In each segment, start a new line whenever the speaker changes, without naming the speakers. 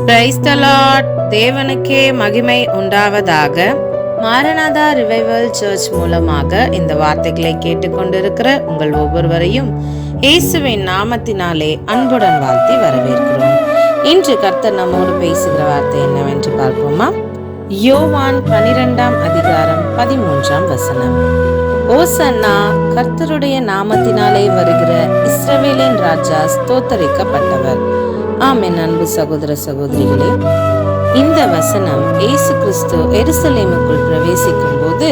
Praise the Lord. தேவனுக்கே மகிமை உண்டாவதாக. மாரநாதா ரிவைவல் சர்ச் மூலமாக இந்த வார்த்தைகளை கேட்டுக்கொண்டிருக்கிற உங்கள் ஒவ்வொருவரையும் இயேசுவின் நாமத்தினாலே அன்புடன் வாழ்த்தி வரவேற்கிறோம். இன்று கர்த்தர் நம்மோடு பேசுகிற வார்த்தை என்னவென்று பார்ப்போமா? யோவான் 12ஆம் அதிகாரம் 13ஆம் வசனம். ஓசன்னா, கர்த்தருடைய நாமத்தினாலே வருகிற இஸ்ரவேலின் ராஜா ஸ்தோத்தரிக்கப்பட்டவர். ஆமென். அன்பு சகோதர சகோதரிகளே, இந்த வசனம் இயேசு கிறிஸ்து எருசலேமுக்குள் பிரவேசிக்கும் போது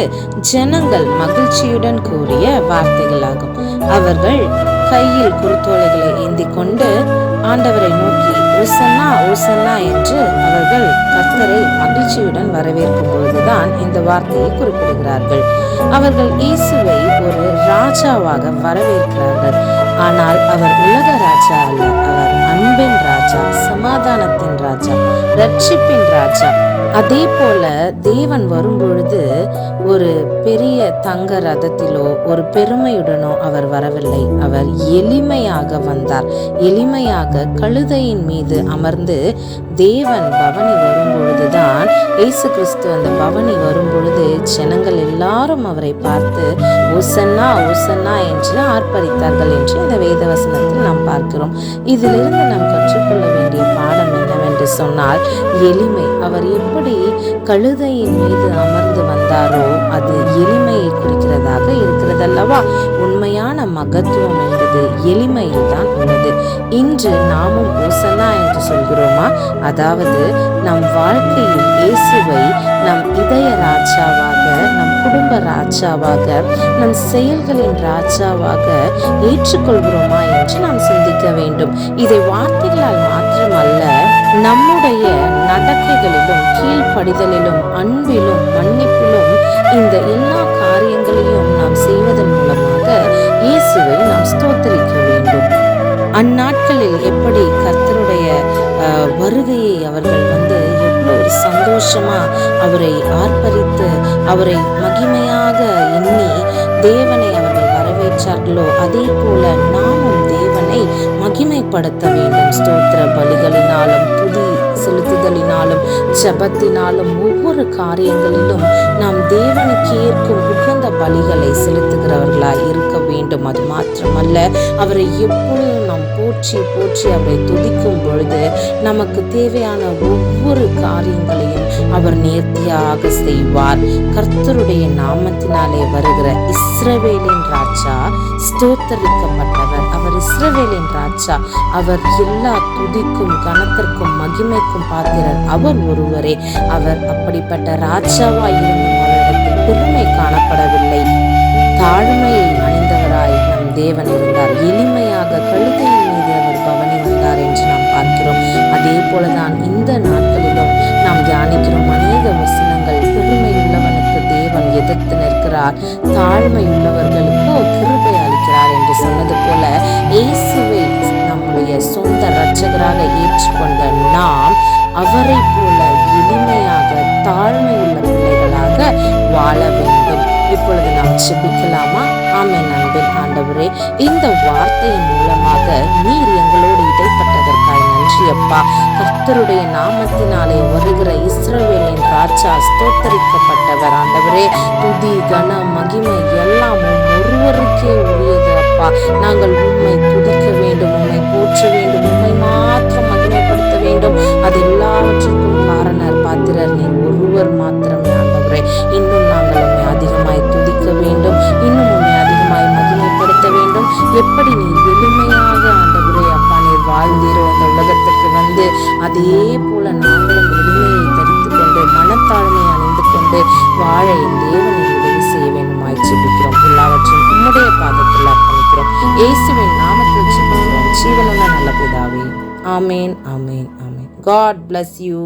ஜனங்கள் மகிழ்ச்சியுடன் கூறிய வார்த்தைகளாகும். அவர்கள் கையில் குருத்தோலைகளை ஏந்தி கொண்டு ஆண்டவரை நோக்கி ஓசன்னா ஓசன்னா என்று அவர்கள் கர்த்தரை மகிழ்ச்சியுடன் வரவேற்கும் பொழுதுதான் இந்த வார்த்தையை குறிப்பிடுகிறார்கள். அவர்கள் இயேசுவை ஒரு ராஜாவாக வரவேற்கிறார்கள். ஆனால் அவர் உலக ராஜா அல்ல. அவர் அன்பின் ராஜா, சமாதானத்தின் ராஜா, ரட்சிப்பின் ராஜா. அதே போல தேவன் வரும்பொழுது ஒரு பெரிய தங்க ரதத்திலோ ஒரு பெருமையுடனோ அவர் வரவில்லை. அவர் எளிமையாக வந்தார். எளிமையாக கழுதையின் மீது அமர்ந்து தேவன் பவனி வரும்பொழுதுதான், இயேசு கிறிஸ்து அந்த பவனி வரும்பொழுது ஜனங்கள் எல்லாரும் அவரை பார்த்து ஓசன்னா ஓசன்னா என்று ஆர்ப்பரித்தார்கள் என்று இந்த வேதவசனத்தில் நாம் பார்க்கிறோம். இதிலிருந்து நாம் கற்றுக்கொள்ள வேண்டிய பாடம் என்னவென்று சொன்னால், எளிமை. அவர் எப்படி கழுதையின் மீது அமர்ந்து வந்தாரோ அது எளிமையை குறிக்கிறதாக இருக்கிறதல்லவா? உண்மையான மகத்துவம் என்பது எளிமையில் தான் உள்ளது. இன்று நாமும் ஓசன்னா என்று சொல்கிறோமா? அதாவது நம் வாழ்க்கையில் இயேசுவை நம் இதய ராஜாவாக, நம் குடும்ப ராஜாவாக, நம் செயல்களின் ராஜாவாக ஏற்றுக்கொள்கிறோமா என்று நாம் சிந்திக்க வேண்டும். இதை வார்த்தைகளால் மாத்திரமல்ல, நம்முடைய நடக்கைகளிலும் கீழ்ப்படிதலிலும் அன்பிலும் மன்னிப்பிலும் இந்த எல்லா காரியங்களையும் நாம் செய்வதன் மூலமாக இயேசுவை நாம் ஸ்தோத்தரிக்க வேண்டும். அந்நாட்களில் எப்படி கர்த்தருடைய வருகையை அவர்கள் எவ்வளோ ஒரு சந்தோஷமா அவரை ஆர்ப்பரித்து அவரை மகிமையாக எண்ணி தேவனை அவர்கள் வரவேற்றார்களோ, அதே போல நாமும் தேவனை மகிமைப்படுத்த வேண்டும். ஸ்தோத்திர பலிகளினாலும் துதி செலுத்துதலினாலும் ஜெபத்தினாலும் ஒவ்வொரு காரியங்களிலும் நாம் தேவனுக்கு ஏற்கும் உகந்த பலிகளை செலுத்துகிறவர்களாய் இருக்க வேண்டும். அது மாத்திரமல்ல, அவரை எப்பொழுதும் நாம் போற்றி போற்றி அவரை துதிக்கும் பொழுது நமக்கு தேவையான ஒவ்வொரு காரியங்களையும் அவர் நேர்த்தியாக செய்வார். கர்த்தருடைய நாமத்தினாலே வருகிற இஸ்ரவேலின் ராஜா ஸ்தோத்தரிக்கப்பட்டவர். அவர் இஸ்ரவேலின் ராஜா. அவர் எல்லா துதிக்கும் கனத்திற்கும் மகிமைக்கும் பாத்திரர் அவர் ஒருவரே. அவர் அப்படிப்பட்ட ராஜாவாய் இருந்தும் அவரிடத்தில் பெருமை காணப்படவில்லை. தாழ்மையை அணிந்தவராய் நம் தேவன் இருந்தார். எளிமையாக கழுதையின் மீது அவர் பவனி வந்தார் என்று நாம் பார்க்கிறோம். அதே போலதான் இந்த நாட்களிலும் நாம் தியானிக்கிறோம். அநேக வசனங்கள், பெருமையுள்ளவனுக்கு தேவன் எதிர்த்து நிற்கிறார், தாழ்மையுள்ளவர்களுக்கோ கிருபை அளிக்கிறார் என்று சொன்னது போல, இயேசுவை நம்முடைய சொந்த இரட்சகராக ஏற்றுக்கொண்ட நாம் அவரை போல எளிமையாக தாழ்மையுள்ள பிள்ளைகளாக வாழ வேண்டும். இப்பொழுது நாம் ஜெபிக்கலாமா? ஆமென். அன்பின் ஆண்டவரே, இந்த வார்த்தையின் மூலமாக நீர் எங்களோடு இடைப்பட்டதற்காய் நன்றி அப்பா. கர்த்தருடைய நாமத்தினாலே வருகிற இஸ்ரவேலின் ராஜா ஸ்தோத்தரிக்கப்பட்டவர். ஆண்டவரே, துதி கன மகிமை எல்லாம் ஒருவருக்கே உரியது அப்பா. நாங்கள் உம்மை துதிக்க வேண்டும், உம்மை போற்ற வேண்டும், உம்மை மாத்திரம் மகிமைப்படுத்த வேண்டும். அது எல்லாவற்றுக்கும் காரணர் பாத்திரர் நீர் ஒருவர் மாத்திரம் ஆண்டவரே. இன்னும் நாங்கள் உம்மை அதிகமாய் துதிக்க வேண்டும், இன்னும் உம்மை அதிகமாய் மகிமைப்படுத்த வேண்டும். எப்படி நீர் எளிமையாக ஆண்டவரே அப்பா நீர் வாழ்ந்தீரோ அந்த உலகத்திற்கு அதே போல நாங்களும் எளிமையை தரித்து கொண்டு மனத்தாழ்மையை அணிந்து கொண்டு வாழ என் தேவனை உதவி செய்ய வேண்டுமாய் ஜெபிக்கிறோம். எல்லாவற்றையும் உம்முடைய பாதத்தில் அர்ப்பணிக்கிறோம். இயேசுவின் நாமத்தில் ஜெபிக்கிறோம், ஜீவனுள்ள நல்ல பிதாவே. ஆமேன், ஆமேன், ஆமேன். God bless you.